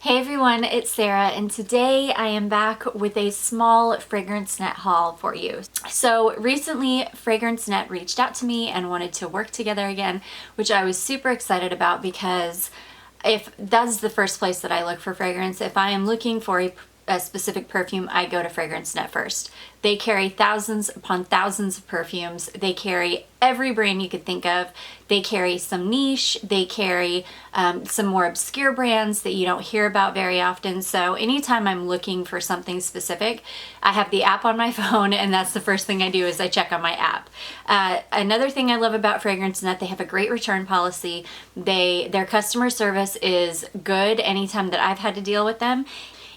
Hey everyone, it's Sarah, and today I am back with a small Fragrancenet haul for you. So recently Fragrancenet reached out to me and wanted to work together again, which I was super excited about because if that's the first place that I look for fragrance, if I am looking for a specific perfume, I go to Fragrancenet first. They carry thousands upon thousands of perfumes. They carry every brand you could think of. They carry some niche. They carry some more obscure brands that you don't hear about very often. So anytime I'm looking for something specific, I have the app on my phone, and that's the first thing I do is I check on my app. Another thing I love about Fragrancenet, they have a great return policy. Their customer service is good anytime that I've had to deal with them.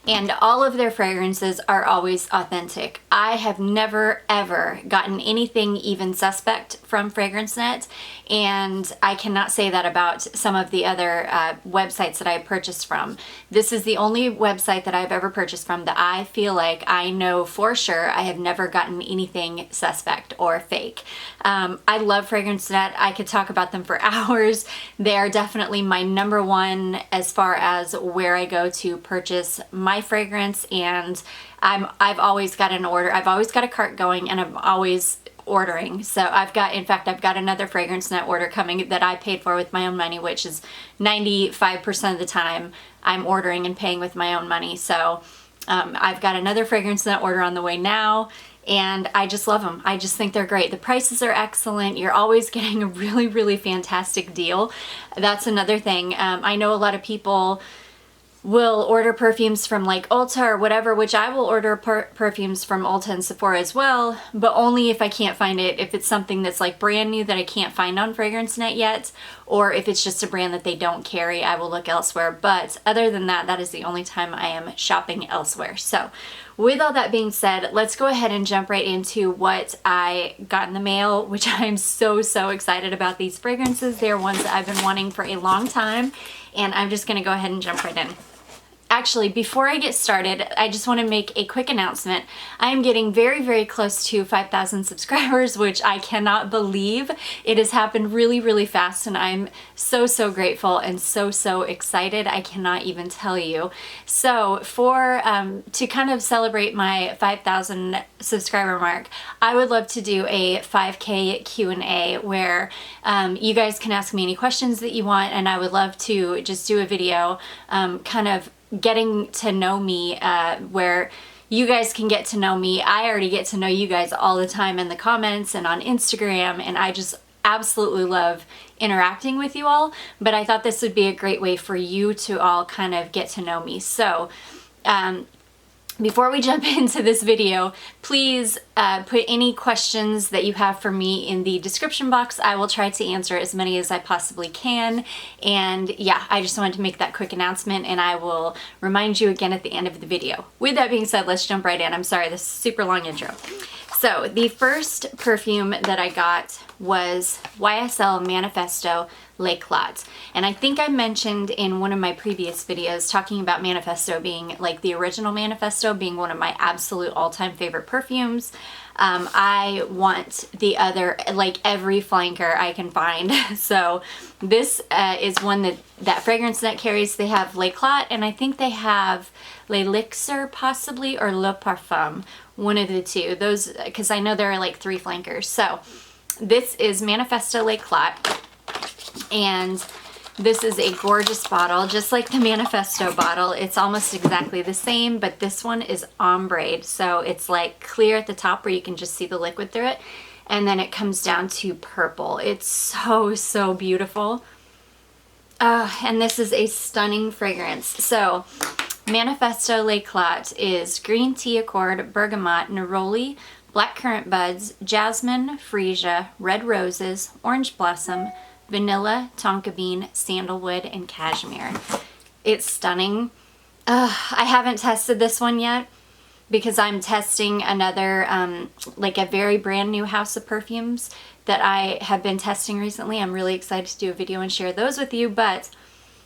And all of their fragrances are always authentic. I have never ever gotten anything even suspect from Fragrancenet, and I cannot say that about some of the other websites that I have purchased from. This is the only website that I've ever purchased from that I feel like I know for sure I have never gotten anything suspect or fake. I love Fragrancenet. I could talk about them for hours. They are definitely my number one as far as where I go to purchase my fragrance, and I've always got an order. I've always got a cart going, and I'm always ordering. So I've got another Fragrancenet order coming that I paid for with my own money, which is 95% of the time I'm ordering and paying with my own money. So I've got another Fragrancenet order on the way now, and I just love them. I just think they're great. The prices are excellent. You're always getting a really, really fantastic deal. That's another thing. I know a lot of people will order perfumes from like Ulta or whatever, which I will order perfumes from Ulta and Sephora as well, but only if I can't find it, if it's something that's like brand new that I can't find on Fragrancenet yet, or if it's just a brand that they don't carry, I will look elsewhere. But other than that, that is the only time I am shopping elsewhere. So with all that being said, let's go ahead and jump right into what I got in the mail, which I'm so excited about these fragrances. They're ones that I've been wanting for a long time, and I'm just gonna go ahead and jump right in. Actually, before I get started, I just want to make a quick announcement. I am getting very close to 5,000 subscribers, which I cannot believe. It has happened really fast, and I'm so grateful and so excited. I cannot even tell you. So to kind of celebrate my 5,000 subscriber mark, I would love to do a 5K Q&A where you guys can ask me any questions that you want, and I would love to just do a video kind of getting to know me, where you guys can get to know me. I already get to know you guys all the time in the comments and on Instagram, and I just absolutely love interacting with you all, but I thought this would be a great way for you to all kind of get to know me. So before we jump into this video, please put any questions that you have for me in the description box. I will try to answer as many as I possibly can. And yeah, I just wanted to make that quick announcement, and I will remind you again at the end of the video. With that being said, let's jump right in. I'm sorry, this is a super long intro. So the first perfume that I got was YSL Manifesto L'Eclat. And I think I mentioned in one of my previous videos talking about Manifesto being like the original Manifesto being one of my absolute all-time favorite perfumes. I want the other, like every flanker I can find. So this is one that Fragrancenet carries. They have L'Eclat, and I think they have L'Elixir possibly, or Le Parfum, one of the two. Those, because I know there are like 3 flankers. So this is Manifesto L'Eclat, and this is a gorgeous bottle, just like the Manifesto bottle. It's almost exactly the same, but this one is ombre, so it's like clear at the top where you can just see the liquid through it, and then it comes down to purple. It's so beautiful. And this is a stunning fragrance. So Manifesto L'Eclat is green tea accord, bergamot, neroli, blackcurrant buds, jasmine, freesia, red roses, orange blossom, vanilla, tonka bean, sandalwood, and cashmere. It's stunning. I haven't tested this one yet because I'm testing another, like a very brand new house of perfumes that I have been testing recently. I'm really excited to do a video and share those with you, but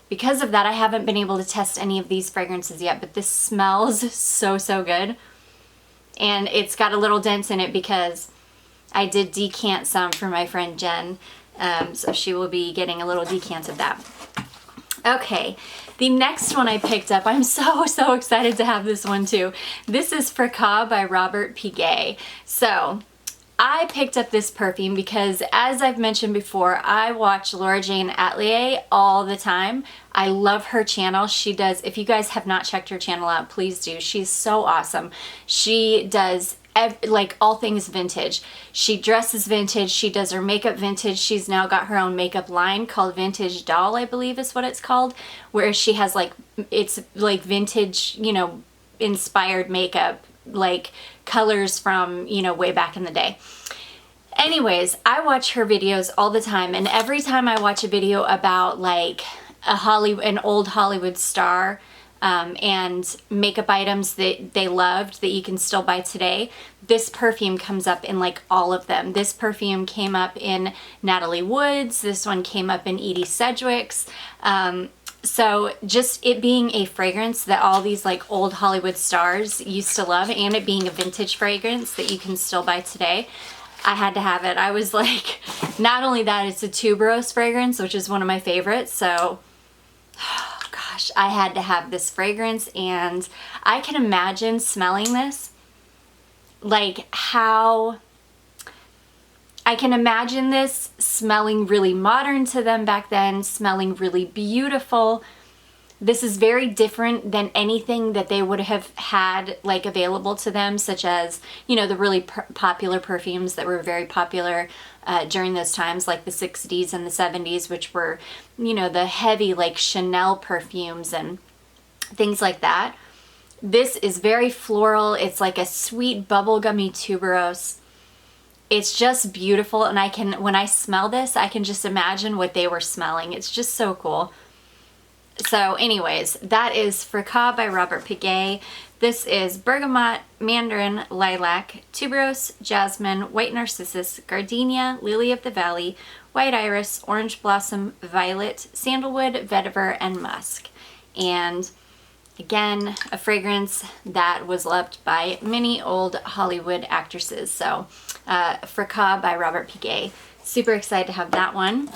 because of that, I haven't been able to test any of these fragrances yet, but this smells so good. And it's got a little dent in it because I did decant some for my friend Jen, so she will be getting a little decant of that. Okay, the next one I picked up, I'm so excited to have this one too. This is Fragrancenet by Robert Piguet. So I picked up this perfume because, as I've mentioned before, I watch Laura Jane Atelier all the time. I love her channel. She does, if you guys have not checked her channel out, please do. She's so awesome. She does like all things vintage. She dresses vintage. She does her makeup vintage. She's now got her own makeup line called Vintage Doll, I believe is what it's called, where she has like, it's like vintage, you know, inspired makeup, like colors from, you know, way back in the day. Anyways, I watch her videos all the time, and every time I watch a video about like an old Hollywood star, and makeup items that they loved that you can still buy today, this perfume comes up in like all of them. This perfume came up in Natalie Wood's. This one came up in Edie Sedgwick's. So just it being a fragrance that all these like old Hollywood stars used to love, and it being a vintage fragrance that you can still buy today, I had to have it. I was like, not only that, it's a tuberose fragrance, which is one of my favorites. So gosh, I had to have this fragrance, and I can imagine smelling this, like how I can imagine this smelling really modern to them back then, smelling really beautiful. This is very different than anything that they would have had like available to them, such as, you know, the really popular perfumes that were very popular during those times, like the 60s and the 70s, which were, you know, the heavy like Chanel perfumes and things like that. This is very floral. It's like a sweet bubblegummy tuberose. It's just beautiful, and I can, when I smell this, I can just imagine what they were smelling. It's just so cool. So anyways, that is Fragrancenet by Robert Piguet. This is bergamot, mandarin, lilac, tuberose, jasmine, white narcissus, gardenia, lily of the valley, white iris, orange blossom, violet, sandalwood, vetiver, and musk. And again, a fragrance that was loved by many old Hollywood actresses. So Fragrancenet by Robert Piguet. Super excited to have that one.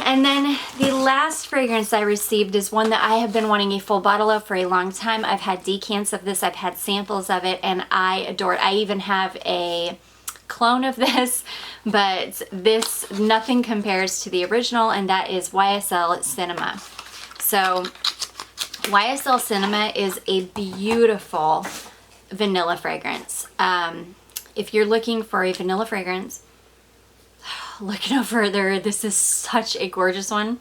And then the last fragrance I received is one that I have been wanting a full bottle of for a long time. I've had decants of this, I've had samples of it, and I adore it. I even have a clone of this, but this, nothing compares to the original, and that is YSL Cinema. So YSL Cinema is a beautiful vanilla fragrance. If you're looking for a vanilla fragrance, look no further. This is such a gorgeous one.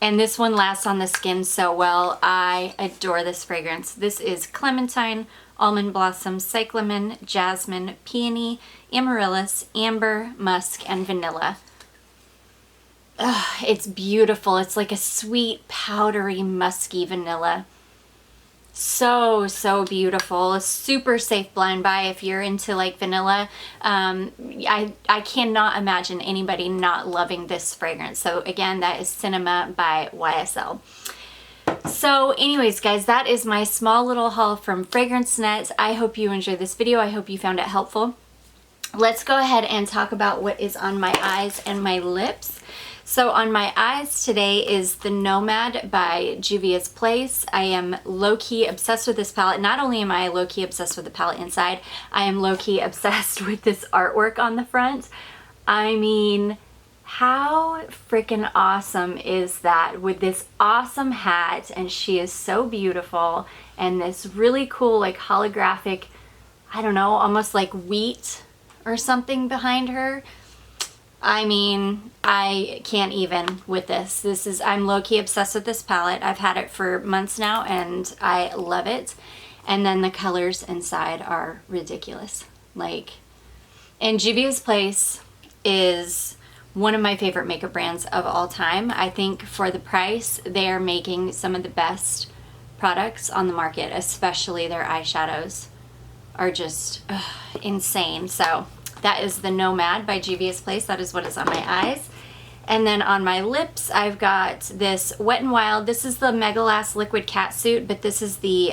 And this one lasts on the skin so well. I adore this fragrance. This is clementine, almond blossom, cyclamen, jasmine, peony, amaryllis, amber, musk, and vanilla. Ugh, it's beautiful. It's like a sweet, powdery, musky vanilla. So beautiful. A super safe blind buy if you're into like vanilla. I cannot imagine anybody not loving this fragrance. So again, that is Cinema by YSL. So anyways, guys, that is my small little haul from Fragrancenet. I hope you enjoyed this video. I hope you found it helpful. Let's go ahead and talk about what is on my eyes and my lips. So on my eyes today is the Nomad by Juvia's Place. I am low-key obsessed with this palette. Not only am I low-key obsessed with the palette inside, I am low-key obsessed with this artwork on the front. I mean, how freaking awesome is that, with this awesome hat, and she is so beautiful, and this really cool like holographic, I don't know, almost like wheat or something behind her. I mean, I can't even with this. I'm low-key obsessed with this palette. I've had it for months now, and I love it. And then the colors inside are ridiculous. Like, and Juvia's Place is one of my favorite makeup brands of all time. I think for the price, they are making some of the best products on the market, especially their eyeshadows are just insane. So that is the Nomad by Juvia's Place. That is what is on my eyes. And then on my lips, I've got this Wet n Wild. This is the Megalast Liquid Catsuit, but this is the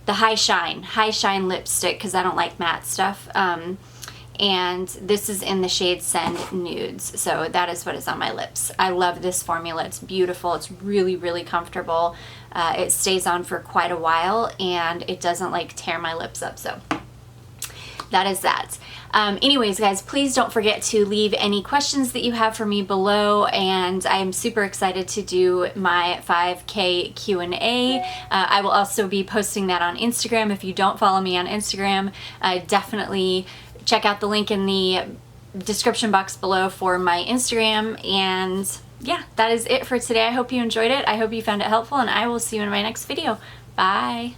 High Shine lipstick, because I don't like matte stuff. and this is in the shade Send Nudes. So that is what is on my lips. I love this formula. It's beautiful. It's really, really comfortable. It stays on for quite a while, and it doesn't like tear my lips up. So that is that. Anyways, guys, please don't forget to leave any questions that you have for me below, and I am super excited to do my 5K Q&A. I will also be posting that on Instagram. If you don't follow me on Instagram, definitely check out the link in the description box below for my Instagram. And yeah, that is it for today. I hope you enjoyed it. I hope you found it helpful, and I will see you in my next video. Bye.